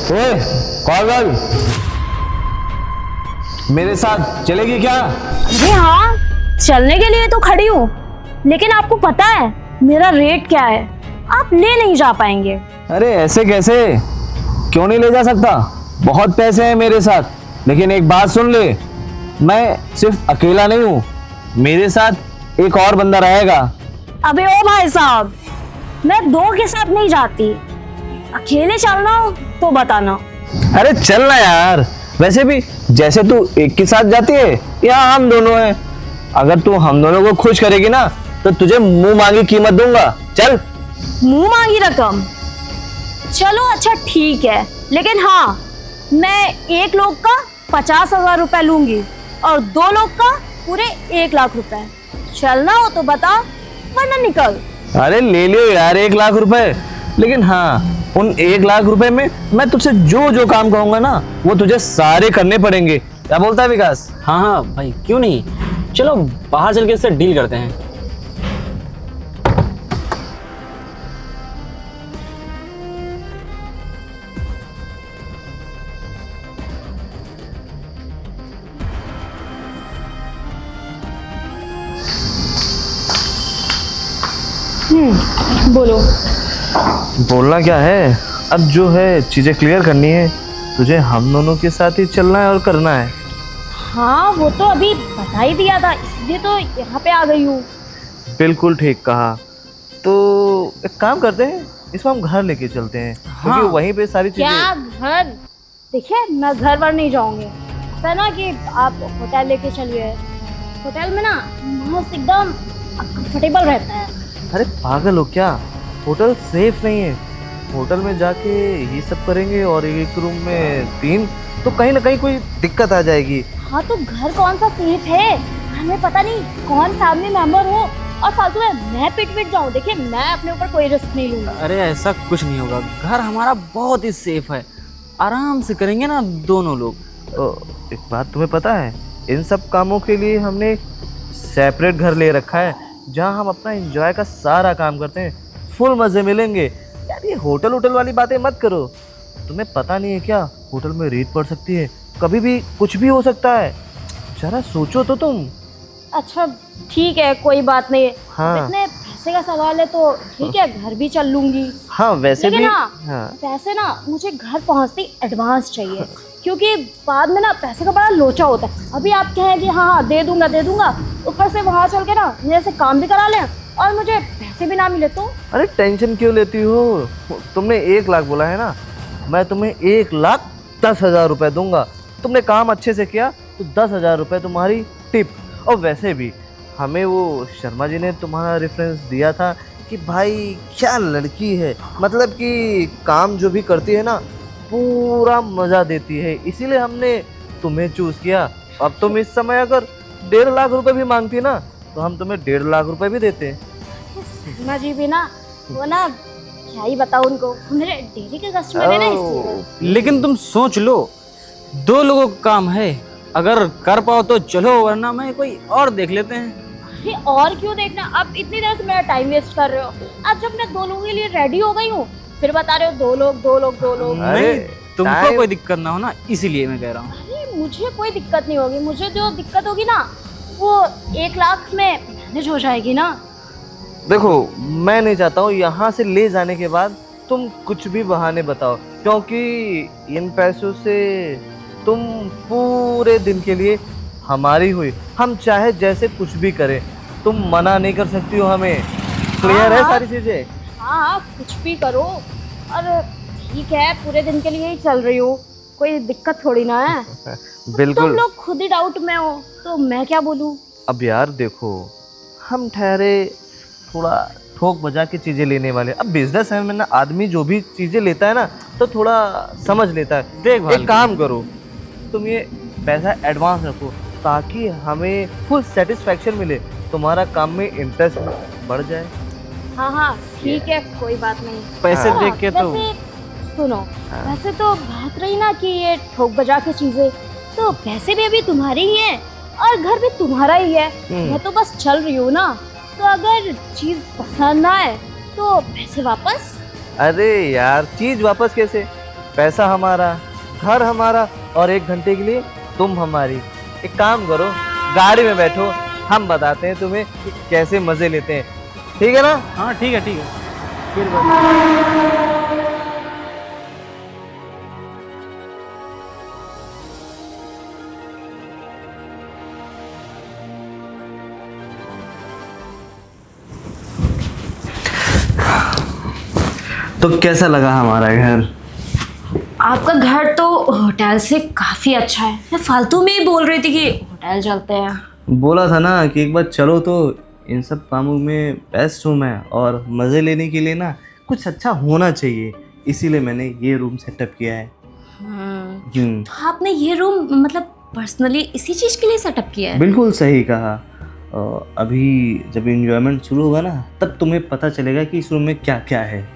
ओए कॉल कर, मेरे साथ चलेगी क्या? अरे हाँ, चलने के लिए तो खड़ी हूँ, लेकिन आपको पता है मेरा रेट क्या है? आप ले नहीं जा पाएंगे। अरे ऐसे कैसे, क्यों नहीं ले जा सकता? बहुत पैसे हैं मेरे साथ, लेकिन एक बात सुन ले, मैं सिर्फ अकेला नहीं हूँ, मेरे साथ एक और बंदा रहेगा। अबे ओ भाई साहब, मैं दो के साथ नहीं जाती, अकेले चलना हो तो बताना। अरे चलना यार, वैसे भी जैसे तू एक के साथ जाती है, यहाँ हम दोनों हैं। अगर तू हम दोनों को खुश करेगी ना तो तुझे मुंह मांगी कीमत दूंगा। चल। मुंह मांगी रकम? चलो अच्छा ठीक है, लेकिन हाँ, मैं एक लोग का 50,000 रुपए लूंगी और दो लोग का पूरे 1 लाख रुपए। चलना हो तो बता, वरना निकल। अरे ले लियो यार 1 लाख रुपए, लेकिन हाँ उन 1 लाख रुपए में मैं तुझसे जो जो काम कहूंगा ना वो तुझे सारे करने पड़ेंगे। क्या बोलता है विकास? हाँ हाँ भाई, क्यों नहीं, चलो बाहर चल के इससे डील करते हैं। बोलो। बोलना क्या है, अब जो है चीजें क्लियर करनी है, तुझे हम दोनों के साथ ही चलना है और करना है। हाँ वो तो अभी बता ही दिया था, इसलिए तो यहाँ पे आ गई हूँ। बिल्कुल ठीक कहा। तो एक काम करते हैं, इसको हम घर लेके चलते हैं, हाँ। क्योंकि वहीं पे सारी चीजें। क्या घर? देखिए मैं घर वर नहीं जाऊंगी, ऐसा है ना कि आप होटल लेके चलिए। होटल में ना मस्त एकदम कंफर्टेबल रहता है। अरे पागल हो क्या, होटल सेफ नहीं है। होटल में जाके ये सब करेंगे और एक रूम में 3, तो कहीं ना कहीं कोई दिक्कत आ जाएगी। हाँ तो घर कौन सा सेफ है? हमें पता नहीं कौन फैमिली मेंबर हो और फालतू में मैं पिट जाऊँ। देखिए मैं अपने ऊपर कोई रिस्क नहीं लूंगा। अरे ऐसा कुछ नहीं होगा, घर हमारा बहुत ही सेफ है, आराम से करेंगे ना दोनों लोग। तो एक बात तुम्हें पता है, इन सब कामों के लिए हमने एक सेपरेट घर ले रखा है, जहां हम अपना एंजॉय का सारा काम करते हैं, फुल मजे मिलेंगे। यार ये होटल वाली बातें मत करो, तुम्हें पता नहीं है क्या, होटल में रेत पड़ सकती है, कभी भी कुछ भी हो सकता है। जरा सोचो तो तुम। अच्छा ठीक है, कोई बात नहीं। हाँ। इतने पैसे का सवाल है तो ठीक है, घर भी चल लूंगी। हाँ वैसे लेकिन भी हाँ, पैसे ना मुझे घर पहुंचते ही एडवांस चाहिए, क्योंकि बाद में ना पैसे का बड़ा लोचा होता है। अभी आप कहें कि हाँ हाँ दे दूंगा, ऊपर से वहाँ चल के ना मेरे से काम भी करा लें और मुझे पैसे भी ना मिले तो। अरे टेंशन क्यों लेती हो, तुमने 1 लाख बोला है ना, मैं तुम्हें 1,10,000 रुपए दूंगा। तुमने काम अच्छे से किया तो 10,000 रुपए तुम्हारी टिप। और वैसे भी हमें वो शर्मा जी ने तुम्हारा रेफरेंस दिया था कि भाई क्या लड़की है, मतलब कि काम जो भी करती है ना पूरा मज़ा देती है, इसीलिए हमने तुम्हें चूज़ किया। अब तुम इस समय अगर 1.5 लाख रुपए भी मांगती ना तो हम तुम्हें 1.5 लाख रुपए भी देते। शर्मा जी भी ना, वो ना क्या ही बताऊं उनको, मेरे डेली के कस्टमर है ना, इसलिए। लेकिन तुम सोच लो, 2 लोगों का काम है, अगर कर पाओ तो चलो, वरना मैं कोई और देख लेते हैं। अरे और क्यों देखना, अब इतनी देर से मेरा टाइम वेस्ट कर रहे हो। अब जब मैं 2 लोगों के लिए रेडी हो गई हूँ, फिर बता रहे हो 2 लोग। नहीं, तुमको टाइम- कोई दिक्कत ना हो ना, इसीलिए मैं कह रहा हूँ। अरे मुझे कोई दिक्कत नहीं होगी, मुझे जो दिक्कत होगी ना वो 1 लाख में मैनेज हो जाएगी ना। देखो मैं नहीं चाहता हूँ यहाँ से ले जाने के बाद तुम कुछ भी बहाने बताओ, क्योंकि इन पैसों से तुम पूरे दिन के लिए हमारी हुई, हम चाहे जैसे कुछ भी करें, तुम मना नहीं कर सकती हो हमें। क्लियर है हाँ। सारी चीजें? हाँ कुछ भी करो, और ठीक है पूरे दिन के लिए ही चल रही हूँ, कोई दिक्कत थोड़ी ना है। तुम बिल्कुल। लोग खुद ही डाउट में हो तो मैं क्या बोलूँ। अब यार देखो, हम ठहरे थोड़ा ठोक बजा के चीजें लेने वाले। अब बिजनेस है में ना, आदमी जो भी चीजें लेता है ना तो थोड़ा समझ लेता है। देखभाल एक काम करो, तुम ये पैसा एडवांस रखो ताकि हमें फुल सेटिस्फैक्शन मिले, तुम्हारा काम में इंटरेस्ट बढ़ जाए। हाँ हाँ ठीक है, कोई बात नहीं। पैसे हाँ, देख के तो वैसे सुनो, वैसे तो बात रही ना कि ये ठोक बजा के चीजें, तो पैसे भी अभी तुम्हारे ही हैं और घर भी तुम्हारा ही है। मैं तो बस चल रही हूँ ना, तो अगर चीज पसंद ना आए तो पैसे वापस। अरे यार चीज वापस कैसे, पैसा हमारा, घर हमारा, और 1 घंटे के लिए तुम हमारी। एक काम करो, गाड़ी में बैठो, हम बताते हैं तुम्हें कि कैसे मजे लेते हैं, ठीक है ना? हाँ ठीक है ठीक है। फिर बस। तो कैसा लगा हमारा घर? आपका घर तो होटल से काफी अच्छा है। मैं फालतू में ही बोल रही थी कि होटल चलते हैं। बोला था ना कि एक बार चलो, तो इन सब कामों में बेस्ट हूँ मैं, और मज़े लेने के लिए ना कुछ अच्छा होना चाहिए, इसीलिए मैंने ये रूम सेटअप किया है। तो आपने ये रूम मतलब पर्सनली इसी चीज के लिए सेटअप किया है? बिल्कुल सही कहा। अभी जब एंजॉयमेंट शुरू होगा ना, तब तुम्हें पता चलेगा कि इस रूम में क्या क्या है।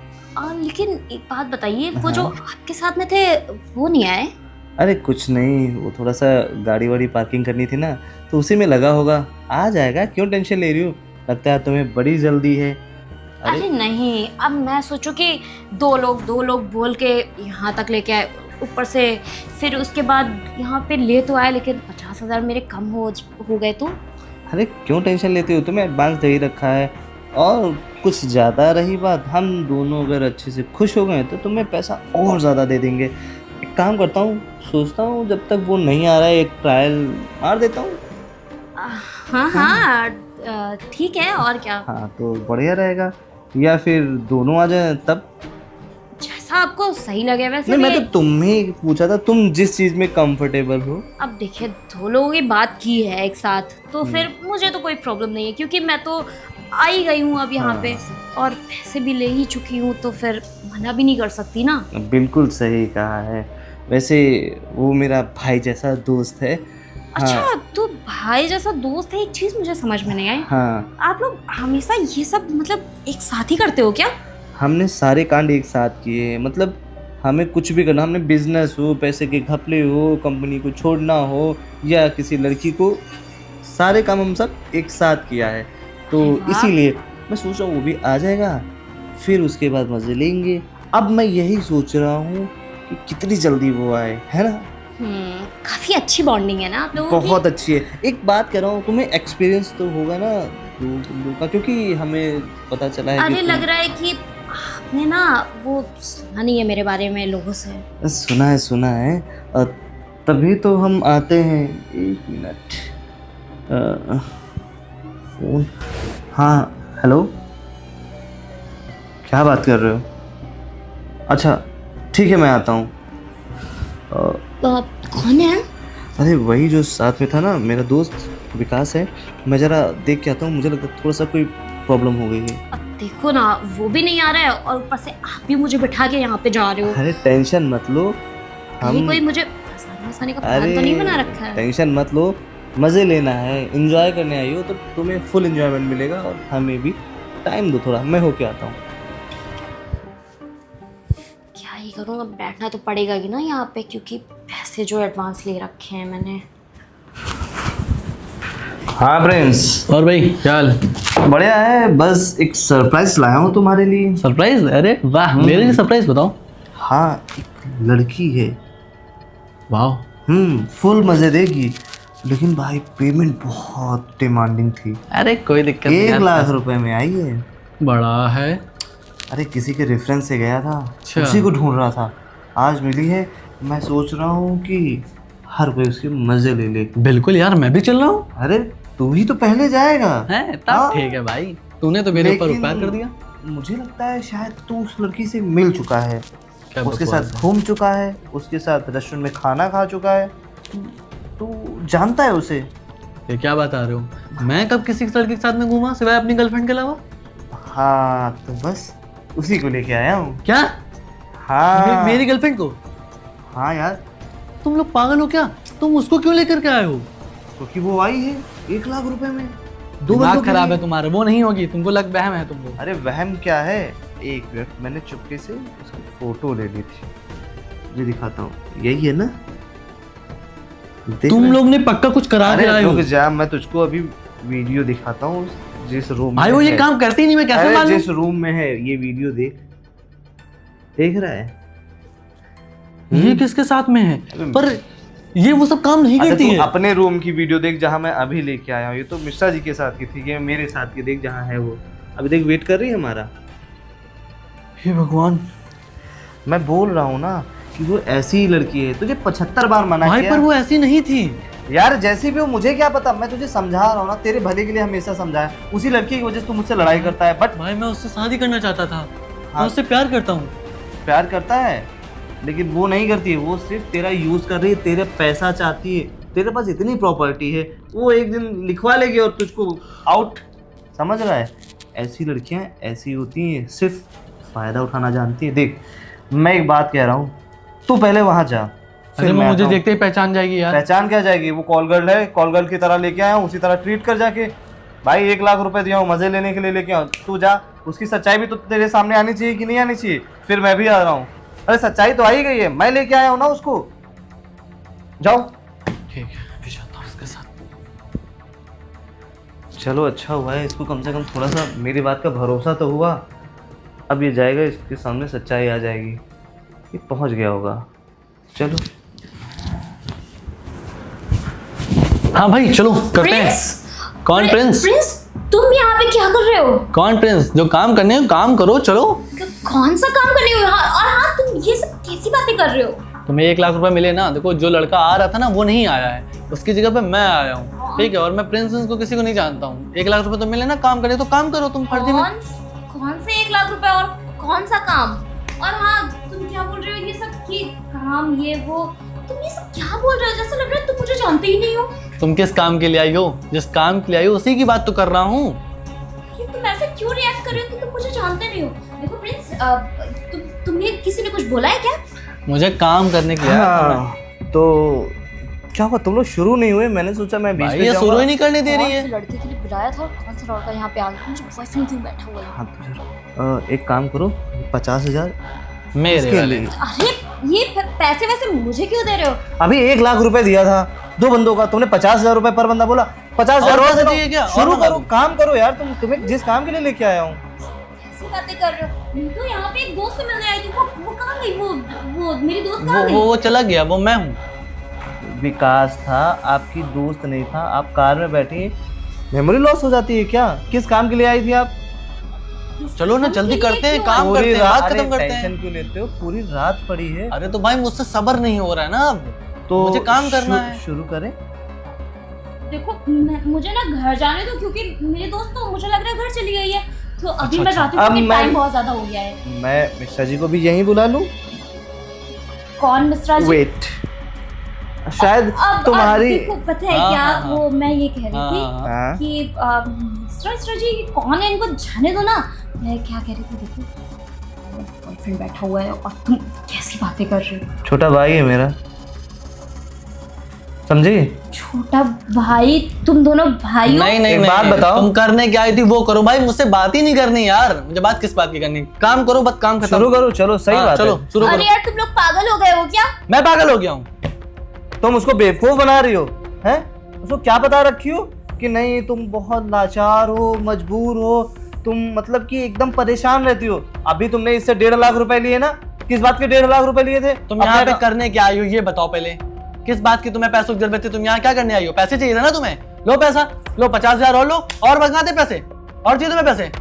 लेकिन एक बात बताइए, वो जो आपके साथ में थे वो नहीं आए? अरे कुछ नहीं, वो थोड़ा सा गाड़ी वाड़ी पार्किंग करनी थी ना, तो उसी में लगा होगा। आ जाएगा, क्यों टेंशन ले रही हो? लगता है तुम्हें बड़ी जल्दी है। अरे नहीं, अब मैं सोचूं कि दो लोग बोल के यहाँ तक लेके आए, ऊपर से फिर उसके बाद यहाँ पे ले तो आए, लेकिन 50,000 मेरे कम हो गए तो? अरे क्यों टेंशन लेते हो, तुम्हें एडवांस दे ही रखा है। और कुछ ज़्यादा रही बात, हम दोनों अगर अच्छे से खुश हो गए तो तुम्हें पैसा और ज़्यादा दे देंगे। एक काम करता हूँ, सोचता हूँ जब तक वो नहीं आ रहा है, एक ट्रायल मार देता हूँ। हाँ, ठीक है, और क्या? हाँ तो बढ़िया रहेगा, या फिर दोनों आ जाए तब? जैसा आपको सही लगे वैसे। नहीं, मैं तो तुम्हें पूछा था, तुम जिस चीज़ में कंफर्टेबल हो। अब देखिए, दो लोगों की बात की है एक साथ, तो फिर मुझे तो कोई प्रॉब्लम नहीं है, क्योंकि मैं तो आ ही गई हूँ अब यहाँ पे, और पैसे भी ले ही चुकी हूँ, तो फिर मना भी नहीं कर सकती ना। बिल्कुल सही कहा है। वैसे वो मेरा भाई जैसा दोस्त है। अच्छा, हाँ। तो भाई जैसा दोस्त है। एक चीज मुझे समझ में नहीं आई, हाँ, आप लोग हमेशा ये सब मतलब एक साथ ही करते हो क्या? हमने सारे कांड एक साथ किए हैं। मतलब हमें कुछ भी करना, हमने बिजनेस हो, पैसे के घपले हो, कंपनी को छोड़ना हो, या किसी लड़की को, सारे काम हम सब एक साथ किया है। तो इसीलिए मैं सोच रहा हूँ वो भी आ जाएगा, फिर उसके बाद मजे लेंगे। अब मैं यही सोच रहा हूँ कि कितनी जल्दी वो आए, है ना? काफी अच्छी बॉन्डिंग है ना आप लोगों की। बहुत अच्छी है। एक बात कह रहा हूँ, तुम्हें एक्सपीरियंस तो होगा ना तुम लोग का, क्योंकि हमें पता चला है। अरे लग रहा है कि आपने ना वो सुना नहीं है मेरे बारे में लोगों से। सुना है, तभी तो हम आते हैं। 1 मिनट, फोन। हाँ हेलो, क्या बात कर रहे हो? अच्छा ठीक है, मैं आता हूँ। कौन है? अरे वही जो साथ में था ना, मेरा दोस्त विकास है। मैं ज़रा देख के आता हूँ, मुझे लगता है थोड़ा सा कोई प्रॉब्लम हो गई है। अब देखो ना, वो भी नहीं आ रहा है, और ऊपर से आप भी मुझे बिठा के यहाँ पे जा रहे हो। अरे टेंशन मत लो, कहीं कोई मुझे फंसाने का प्लान तो नहीं बना रखा है? टेंशन मत लो, मज़े लेना है, एंजॉय करने आई हो तो तुम्हें फुल एंजॉयमेंट मिलेगा, और हमें भी टाइम दो थोड़ा, मैं होके आता हूँ। क्या ही करूँ, अब बैठना तो पड़ेगा ही ना यहाँ पे, क्योंकि पैसे जो एडवांस ले रखे हैं मैंने। हाँ प्रिंस। और भाई क्या हाल? बढ़िया है, बस एक सरप्राइज लाया हूँ तुम्हारे लिए। सरप्राइज? अरे वाह, मेरे लिए सरप्राइज बताओ। हाँ, एक लड़की है। वाह। फुल मजे देगी, लेकिन भाई पेमेंट बहुत डिमांडिंग थी। अरे कोई दिक्कत नहीं। 1 लाख रुपए में आई है। बड़ा है। अरे किसी के रेफरेंस से गया था, अच्छा। उसी को ढूंढ रहा था, आज मिली है। मैं सोच रहा हूँ कि हर कोई उसके मजे ले ले। बिल्कुल यार, मैं भी चल रहा हूँ। अरे तू ही तो पहले जाएगा। है तब हाँ। ठीक है भाई, तूने तो मेरे ऊपर लेकिन उपकार कर दिया। मुझे लगता है शायद तू उस लड़की से मिल चुका है, क्या उसके बकवास साथ है? घूम चुका है, उसके साथ रेस्टोरेंट में खाना खा चुका है। तू जानता है उसे? ये क्या बता रहे हो? मैं कब किसी लड़के के साथ में घूमा सिवाय अपनी गर्लफ्रेंड के अलावा? हाँ तो बस उसी को लेके आया हूँ। क्या? हाँ मेरी गर्लफ्रेंड को? हाँ यार, तुम लोग पागल हो क्या? तुम उसको क्यों लेकर के आए हो? क्योंकि वो आई है 1 लाख रुपए में। 2 दिमाग बंदों के खराब लिए। है तुम्हारा, वो नहीं होगी, तुमको लग वहम है तुमको। अरे वहम क्या है, एक मिनट, मैंने चुपके से उसकी फोटो ले ली थी, ये दिखाता हूँ, यही है ना? देख तुम रहे? लोग ने पक्का कुछ करा के अरे आए हो। रुक जा, मैं तुझको अभी वीडियो दिखाता हूँ जिस रूम भाई में वो ये है। काम करती नहीं, मैं कैसे अरे मालूम? जिस रूम में है, ये वीडियो देख, देख रहा है? ये किसके साथ में है, पर ये वो सब काम नहीं अच्छा, करती तू है। अपने रूम की वीडियो देख जहाँ मैं अभी लेके आया हूँ। ये तो मिश्रा जी के साथ की थी, ये मेरे साथ की देख जहाँ है वो। अभी देख वेट कर रही है हमारा। हे भगवान मैं बोल रहा हूँ ना कि वो ऐसी ही लड़की है, तुझे 75 बार मना भाई, किया। पर वो ऐसी नहीं थी। यार जैसी भी हो मुझे क्या पता, मैं तुझे समझा रहा हूँ ना, तेरे भले के लिए हमेशा समझाया। उसी लड़की की वजह से तू मुझसे लड़ाई करता है। बट भाई मैं उससे शादी करना चाहता था, हाँ। मैं उससे प्यार करता हूँ। प्यार करता है, लेकिन वो नहीं करती है। वो सिर्फ तेरा यूज कर रही है, तेरे पैसा चाहती है। तेरे पास इतनी प्रॉपर्टी है, वो एक दिन लिखवा लेगी और तुझको आउट। समझ रहा है? ऐसी लड़कियां ऐसी होती हैं, सिर्फ फायदा उठाना जानती है। देख मैं एक बात कह रहा हूँ, तू पहले वहां जा। अरे वो मुझे देखते ही पहचान जाएगी यार। पहचान क्या जाएगी? वो कॉल गर्ल है, कॉल गर्ल की तरह लेके आया हूँ, उसी तरह ट्रीट कर जाके। भाई 1 लाख रुपए दिया हूँ, मजे लेने के लिए लेके आऊँ। तू जा, उसकी सच्चाई भी तो तेरे सामने आनी चाहिए कि नहीं आनी चाहिए? फिर मैं भी आ रहा हूँ। अरे सच्चाई तो आ ही गई है, मैं लेके आया हूँ ना उसको। जाओ। ठीक है, मैं जाता हूँ उसके साथ। चलो अच्छा हुआ है, इसको कम से कम थोड़ा सा मेरी बात का भरोसा तो हुआ। अब ये जाएगा, इसके सामने सच्चाई आ जाएगी। ये पहुंच गया होगा। चलो। हाँ भाई चलो करते हैं। कौन प्रिंस? प्रिंस तुम यहाँ पे क्या कर रहे हो? कौन प्रिंस? जो काम करने हो काम करो, चलो। कौन सा काम करने हो यहाँ? और हाँ तुम ये सब कैसी बातें कर रहे हो? तुम्हें 1 लाख रुपए मिले ना, देखो जो लड़का आ रहा था ना वो नहीं आया है, उसकी जगह पे मैं आया हूँ, ठीक है। और मैं प्रिंस को किसी को नहीं जानता हूँ। 1 लाख रुपए तो मिले ना, काम करे तो काम करो तुम फर्जी में। कौन से 1 लाख रुपए और कौन सा काम? और हाँ तुम क्या बोल रहे हो ये सब कि काम ये वो? तुम ये सब क्या बोल रहे हो? जैसा लग रहा है तुम मुझे जानते ही नहीं हो। तुम किस काम के लिए आई हो? जिस काम के लिए आई हो उसी की बात तो कर रहा हूँ। ये तुम ऐसे क्यों रिएक्ट कर रहे हो कि तुम मुझे जानते नहीं हो? देखो प्रिंस, तुम्हें किसी ने कुछ बोला है क्या? मुझे काम करने के लिए हाँ, तो क्या हुआ? तुम लोग शुरू नहीं हुए? मैंने सोचा मैं बीच में ये शुरू जाऊंगा। ही नहीं करने दे रही है। कौन से लड़के के लिए बुलाया था और कौन सा लड़का यहाँ पे आ गया? मुझे बॉयफ्रेंड क्यों बैठा हुआ है? हाँ तो एक काम करो, 50,000 मेरे इसके वाले। लिए। अरे ये पैसे वैसे मुझे क्यों दे रहे हो? अभी 1 लाख रुपए दिया था 2 बंदों का, तुमने 50,000 रुपए पर बंदा बोला। 50,000 और और पैसे दे दो। चाहिए क्या? और शुरू मंगा करो, दो। काम करो यार। तुम्हें जिस काम के लिए लेके आया हूँ। ऐसी बातें कर रहे हो? मैं तो यहाँ पे एक दोस्त से मिलने आई थी। वो कहाँ गई? वो मेरी दोस्त कहाँ गई? वो चला गया, वो मैं हूँ। विकास था, आपकी दोस्त नहीं था। आप कार में बैठी, मेमोरी लॉस हो जाती है क्या? किस काम के लिए आई थी आप? चलो ना जल्दी करते हैं, काम करते पूरी हैं, रात बात खत्म करते टेंशन हैं। क्यों लेते हो? पूरी रात पड़ी है अरे तो भाई मुझसे सब्र नहीं हो रहा है ना अब, तो मुझे काम करना है। शुरू करें। देखो मुझे ना घर जाने दो, क्योंकि मेरी दोस्त तो मुझे लग रहा है घर चली गई है। तो अभी मैं जाती हूँ अब क्योंकि मैं- टाइम बहुत ज्यादा हो गया है। मैं मिश्रा जी को भी यहीं बुला लूं? कौन मिश्रा जी? वेट, शायद अब तुम्हारी देखो पता है हाँ, क्या, हाँ, हाँ। वो मैं ये कह रही थी हाँ, हाँ? कि मिश्रा जी कौन है, इनको जाने दो ना। मैं क्या कह रही थी, देखो बॉयफ्रेंड बैठा हुआ है और तुम कैसी बातें कर रहे हो? छोटा भाई है मेरा, समझी? छोटा भाई? तुम दोनों भाई हो? नहीं नहीं एक नहीं, बात बताओ। तुम करने क्या आई थी वो करो भाई, मुझसे बात ही नहीं करनी यार। मुझे बात किस बात की करनी? काम करो, बस काम खत्म। शुरू करो, चलो सही हाँ, बात चलो है। शुरू अरे करो। यार तुम लोग पागल हो गए हो क्या? मैं पागल हो गया हूँ? तुम उसको बेवकूफ बना रही हो, हैं? उसको क्या बता रखी हो कि नहीं तुम बहुत लाचार हो, मजबूर हो, तुम मतलब कि एकदम परेशान रहती हो। अभी तुमने इससे 1.5 लाख रुपए लिए ना? किस बात के 1.5 लाख रुपए लिए थे? तुम यहाँ अपने- पे करने क्या आई हो ये बताओ पहले। किस बात की तुम्हें पैसों की जरूरत थी? तुम यहाँ क्या करने आई हो? पैसे चाहिए था ना तुम्हें? लो पैसा, लो 50,000 और लो, और मंगा दे पैसे। और चाहिए तुम्हें पैसे?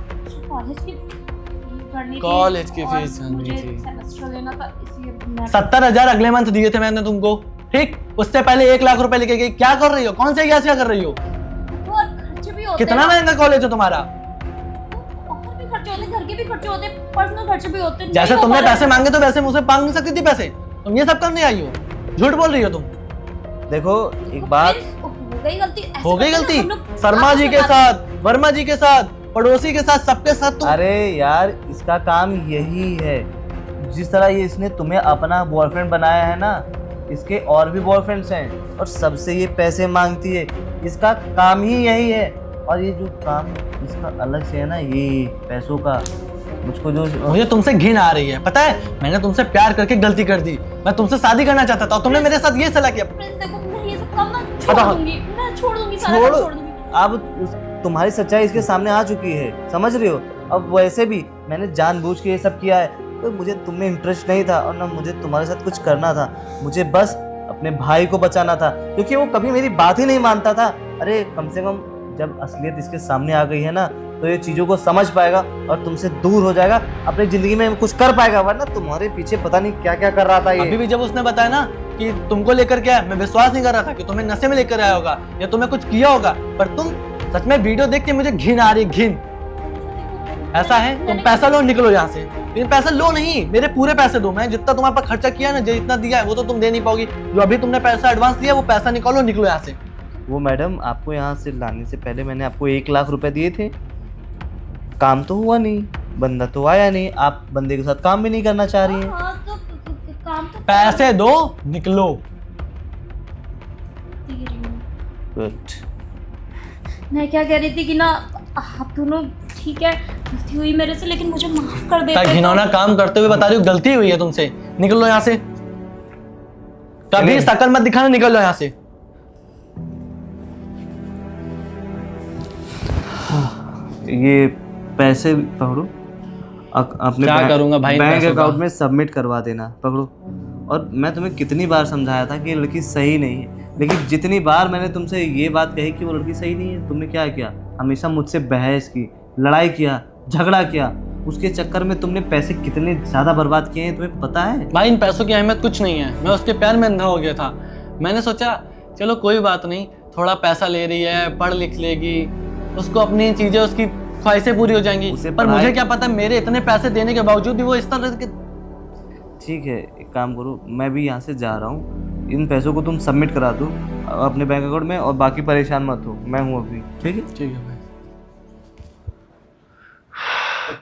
कॉलेज की फीस भरनी थी कॉलेज की और फीस भरनी मुझे थी। सेमेस्टर देना था, इसलिए मैं 70,000 अगले मंथ दिए थे मैंने तुमको, ठीक? उससे पहले 1 लाख रुपए लेके गई। क्या कर रही हो? कौन से क्या कर रही हो? तो और खर्चे भी होते कितना हैं ना। महंगा कॉलेज है तुम्हारा? और भी खर्चे होते हैं, घर के भी खर्चे होते हैं, पर्सनल खर्चे भी होते हैं। जैसे नहीं हो तुमने पा रहा। पैसे मांगे तो वैसे मुझसे मांग नहीं सकती थी पैसे। तुम ये सब करने आई हो? झूठ बोल रही हो तुम। देखो एक बात, हो गई गलती, ऐसे हो गई करते गलती ना हम लोग शर्मा आपस जी में के बात- साथ, वर्मा जी के साथ, पड़ोसी के साथ, सबके साथ तुम। अरे यार इसका काम यही है। जिस तरह ये इसने तुम्हें अपना बॉयफ्रेंड बनाया है ना, इसके और भी बॉयफ्रेंड्स हैं और सबसे ये पैसे मांगती है। इसका काम ही यही है। और ये जो काम इसका अलग से है ना, ये पैसों का, मुझको जो मुझे तुमसे घिन आ रही है, पता है? मैंने तुमसे प्यार करके गलती कर दी। मैं तुमसे शादी करना चाहता था और तुमने मेरे साथ ये सलाह किया। प्रिंस देखो, मैं ये सब काम ना अच्छा, छोड़ दूंगी, मैं छोड़ दूंगी, सारा काम छोड़ दूंगी। अब तुम्हारी सच्चाई इसके सामने आ चुकी है, समझ रहे हो? अब वैसे भी मैंने जानबूझ के ये सब किया है, अबे मुझे तुम में इंटरेस्ट नहीं था और ना मुझे तुम्हारे साथ कुछ करना था। मुझे बस अपने भाई को बचाना था, क्योंकि वो कभी मेरी बात ही नहीं मानता था। अरे कम से कम जब असलियत इसके सामने आ गई है ना, तो ये चीज़ों को समझ पाएगा और तुमसे दूर हो जाएगा, अपनी ज़िंदगी में कुछ कर पाएगा। वरना तुम्हारे पीछे पता नहीं क्या क्या कर रहा था अभी ये। भी जब उसने बताया ना कि तुमको लेकर के आया, मैं विश्वास नहीं कर रहा था कि तुम्हें नशे में लेकर आया होगा या तुम्हें कुछ किया होगा, पर तुम सच में वीडियो देख के मुझे घिन आ रही, घिन। ऐसा है तुम पैसा लो, निकलो यहाँ से। लेकिन पैसा लो नहीं, मेरे पूरे पैसे दो। मैं जितना तुम्हारे पास खर्चा किया ना, जितना दिया है वो तो तुम दे नहीं पाओगी। जो अभी तुमने पैसा एडवांस दिया वो पैसा निकालो, निकलो यहाँ से। वो मैडम, आपको यहाँ से लाने से पहले मैंने आपको 1 लाख रुपए दिए थे। काम तो हुआ नहीं, बंदा तो आया नहीं, आप बंदे के साथ काम भी नहीं करना चाह रही हैं। हाँ तो काम तो पैसे दो, निकलो। दे रही हूँ। गुड। मैं क्या कह रही थी कि ना, आप दोनों ठीक है, गलती हुई मेरे से, लेकिन मुझे माफ कर क्या देते घिनौना काम करते हुए बता रही हो, गलती हुई है तुमसे, निकलो यहाँ से। कभी शकल मत दिखाना, निकलो यहाँ से। ये पैसे पकड़ो, अपने क्या करूंगा भाई इन बैंक पैसों का? अकाउंट में सबमिट करवा देना। पकड़ो। और मैं तुम्हें कितनी बार समझाया था कि ये लड़की सही नहीं है, लेकिन जितनी बार मैंने तुमसे ये बात कही कि वो लड़की सही नहीं है, तुमने क्या किया? हमेशा मुझसे बहस की, लड़ाई किया, झगड़ा किया। उसके चक्कर में तुमने पैसे कितने ज़्यादा बर्बाद किए हैं तुम्हें पता है? भाई इन पैसों की अहमियत कुछ नहीं है। मैं उसके प्यार में अंधा हो गया था। मैंने सोचा चलो कोई बात नहीं, थोड़ा पैसा ले रही है, पढ़ लिख लेगी, उसको अपनी चीजें, उसकी ख्वाहिशें पूरी हो जाएंगी। उसे पर पढ़ाई- मुझे क्या पता, मेरे इतने पैसे देने के बावजूद भी वो इस तरह के। ठीक है, एक काम करो, मैं भी यहाँ से जा रहा हूँ। इन पैसों को तुम सबमिट करा दो अपने बैंक अकाउंट में, और बाकी परेशान मत हो, मैं हूँ अभी। ठीक है? ठीक है।